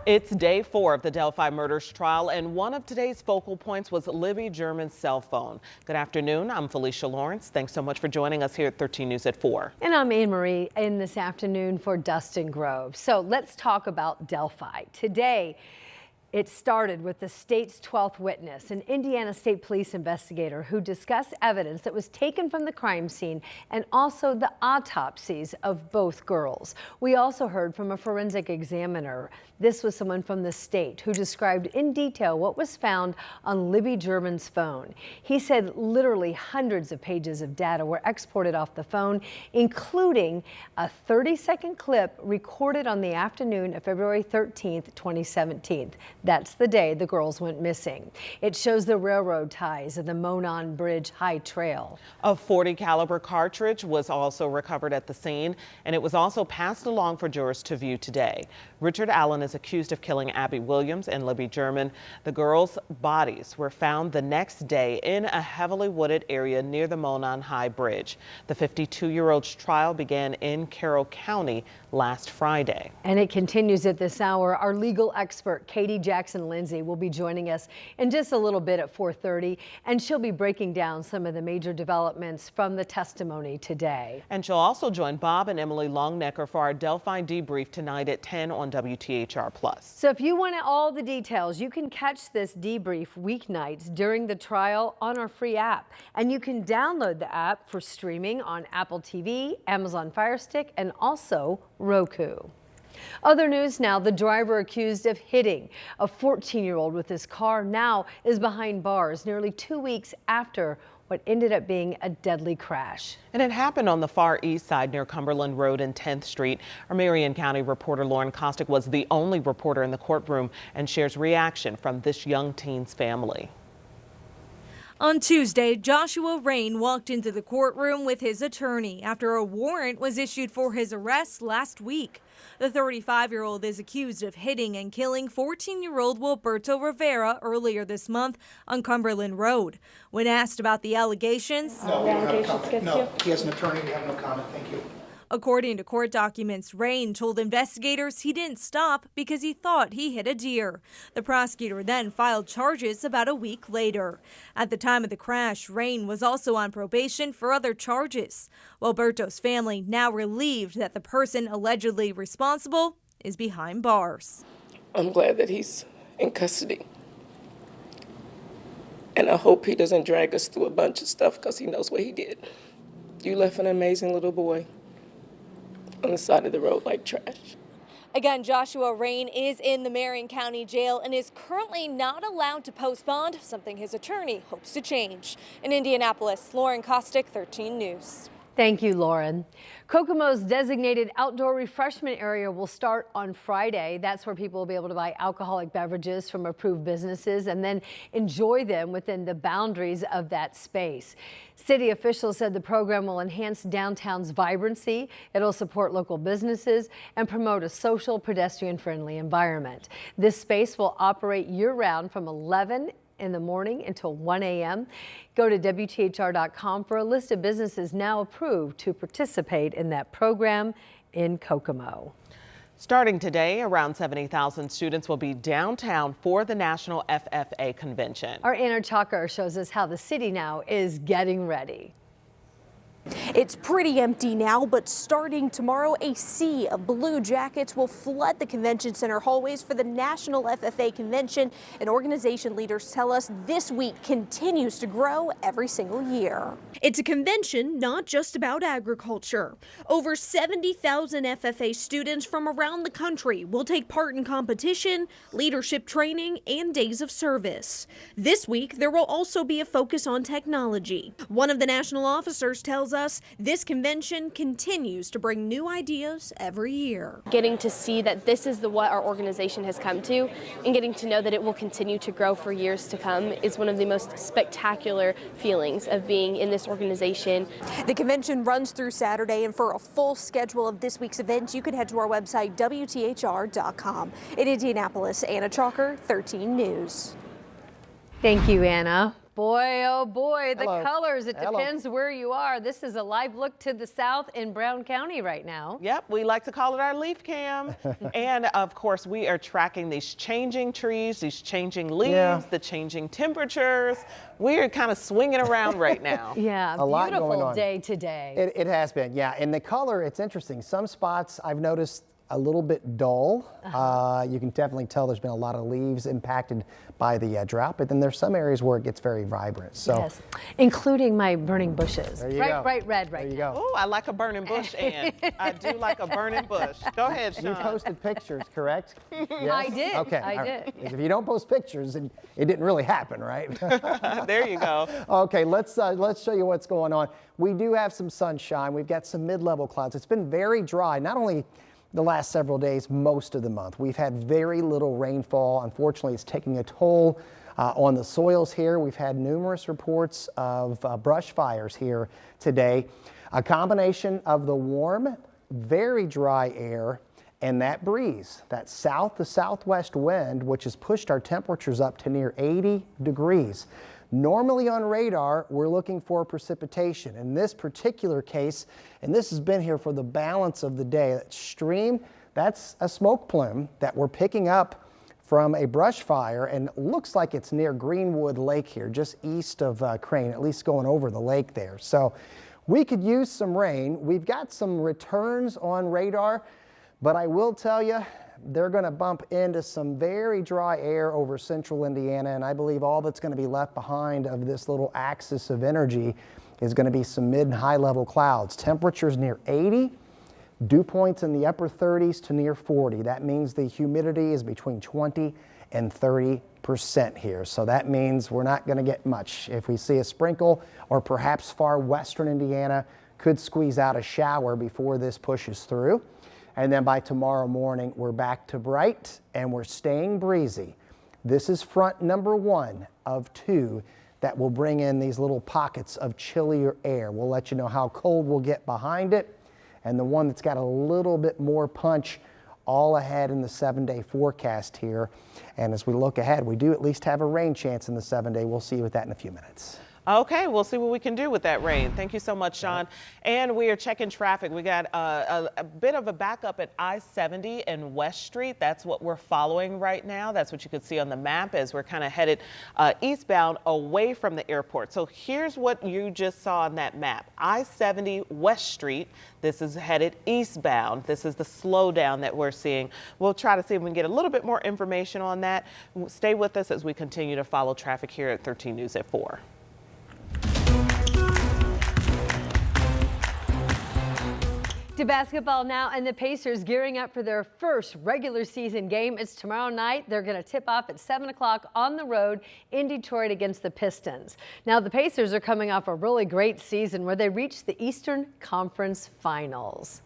It's day 4 of the Delphi murders trial, and one of today's focal points was Libby German's cell phone. Good afternoon. I'm Felicia Lawrence. Thanks so much for joining us here at 13 News at 4. And I'm Anne Marie in this afternoon for Dustin Grove. So let's talk about Delphi. Today, it started with the state's 12th witness, an Indiana State Police investigator who discussed evidence that was taken from the crime scene and also the autopsies of both girls. We also heard from a forensic examiner. This was someone from the state who described in detail what was found on Libby German's phone. He said literally hundreds of pages of data were exported off the phone, including a 30-second clip recorded on the afternoon of February 13th, 2017. That's the day the girls went missing. It shows the railroad ties of the Monon Bridge High Trail. A .40 caliber cartridge was also recovered at the scene, and it was also passed along for jurors to view today. Richard Allen is accused of killing Abby Williams and Libby German. The girls' bodies were found the next day in a heavily wooded area near the Monon High Bridge. The 52-year-old's trial began in Carroll County last Friday. And it continues at this hour. Our legal expert, Katie Jackson-Lindsay, will be joining us in just a little bit at 4:30, and she'll be breaking down some of the major developments from the testimony today. And she'll also join Bob and Emily Longnecker for our Delphi debrief tonight at 10 on WTHR+. So if you want all the details, you can catch this debrief weeknights during the trial on our free app. And you can download the app for streaming on Apple TV, Amazon Fire Stick, and also Roku. Other news now, the driver accused of hitting a 14-year-old with his car now is behind bars nearly 2 weeks after what ended up being a deadly crash. And it happened on the far east side near Cumberland Road and 10th Street. Our Marion County reporter Lauren Kostick was the only reporter in the courtroom and shares reaction from this young teen's family. On Tuesday, Joshua Rain walked into the courtroom with his attorney after a warrant was issued for his arrest last week. The 35-year-old is accused of hitting and killing 14-year-old Wilberto Rivera earlier this month on Cumberland Road. When asked about the allegations, No, we don't have a comment. No, he has an attorney. We have no comment. Thank you. According to court documents, Rain told investigators he didn't stop because he thought he hit a deer. The prosecutor then filed charges about a week later. At the time of the crash, Rain was also on probation for other charges. Wilberto's family now relieved that the person allegedly responsible is behind bars. I'm glad that he's in custody. And I hope he doesn't drag us through a bunch of stuff because he knows what he did. You left an amazing little boy on the side of the road like trash. Again, Joshua Rain is in the Marion County Jail and is currently not allowed to post bond, something his attorney hopes to change. In Indianapolis, Lauren Kostick, 13 News. Thank you, Lauren. Kokomo's designated outdoor refreshment area will start on Friday. That's where people will be able to buy alcoholic beverages from approved businesses and then enjoy them within the boundaries of that space. City officials said the program will enhance downtown's vibrancy. It'll support local businesses and promote a social, pedestrian-friendly environment. This space will operate year-round from 11 in the morning until 1 a.m. Go to WTHR.com for a list of businesses now approved to participate in that program in Kokomo. Starting today, around 70,000 students will be downtown for the National FFA Convention. Our Anna Chalker shows us how the city now is getting ready. It's pretty empty now, but starting tomorrow, a sea of blue jackets will flood the convention center hallways for the National FFA Convention. And organization leaders tell us this week continues to grow every single year. It's a convention not just about agriculture. Over 70,000 FFA students from around the country will take part in competition, leadership training, and days of service. This week, there will also be a focus on technology. One of the national officers tells us this convention continues to bring new ideas every year. Getting to see that this is what our organization has come to and getting to know that it will continue to grow for years to come is one of the most spectacular feelings of being in this organization. The convention runs through Saturday, and for a full schedule of this week's events, you can head to our website, WTHR.com. In Indianapolis, Anna Chalker, 13 News. Thank you, Anna. Boy, oh boy, the Hello. colors. It Hello. depends where you are. This is a live look to the south in Brown County right now. Yep, we like to call it our leaf cam. And of course, we are tracking these changing trees, these changing leaves, the changing temperatures. We are kind of swinging around right now. Yeah, A lot going beautiful on. day today. It has been, yeah. And the color, it's interesting. Some spots I've noticed a little bit dull. You can definitely tell there's been a lot of leaves impacted by the drought, but then there's some areas where it gets very vibrant. So, Yes, including my burning bushes. There you Bright, go. bright red right there you now. go. Oh, I like a burning bush, Ann. I do like a burning bush. Go ahead, You Sean. posted pictures, correct? Yes? I did. Okay. I all right. did. Because if you don't post pictures, it didn't really happen, right? There you go. Okay, let's show you what's going on. We do have some sunshine. We've got some mid-level clouds. It's been very dry, not only the last several days, most of the month. We've had very little rainfall. Unfortunately, it's taking a toll on the soils here. We've had numerous reports of brush fires here today. A combination of the warm, very dry air and that breeze, that south to southwest wind, which has pushed our temperatures up to near 80 degrees. Normally on radar, we're looking for precipitation. In this particular case, and this has been here for the balance of the day, that stream, that's a smoke plume that we're picking up from a brush fire, and it looks like it's near Greenwood Lake here, just east of Crane, at least going over the lake there. So we could use some rain. We've got some returns on radar, but I will tell you, they're going to bump into some very dry air over central Indiana, and I believe all that's going to be left behind of this little axis of energy is going to be some mid and high level clouds. Temperatures near 80, dew points in the upper 30s to near 40. That means the humidity is between 20 and 30% here. So that means we're not going to get much. If we see a sprinkle or perhaps far western Indiana could squeeze out a shower before this pushes through. And then by tomorrow morning, we're back to bright and we're staying breezy. This is front number 1 of 2 that will bring in these little pockets of chillier air. We'll let you know how cold we'll get behind it. And the one that's got a little bit more punch all ahead in the 7-day forecast here. And as we look ahead, we do at least have a rain chance in the 7-day. We'll see you with that in a few minutes. Okay, we'll see what we can do with that rain. Thank you so much, Sean. And we are checking traffic. We got a bit of a backup at I-70 and West Street. That's what we're following right now. That's what you can see on the map as we're kind of headed eastbound away from the airport. So here's what you just saw on that map. I-70 West Street. This is headed eastbound. This is the slowdown that we're seeing. We'll try to see if we can get a little bit more information on that. Stay with us as we continue to follow traffic here at 13 News at 4. To basketball now, and the Pacers gearing up for their first regular season game. It's tomorrow night. They're going to tip off at 7 o'clock on the road in Detroit against the Pistons. Now, the Pacers are coming off a really great season where they reached the Eastern Conference Finals.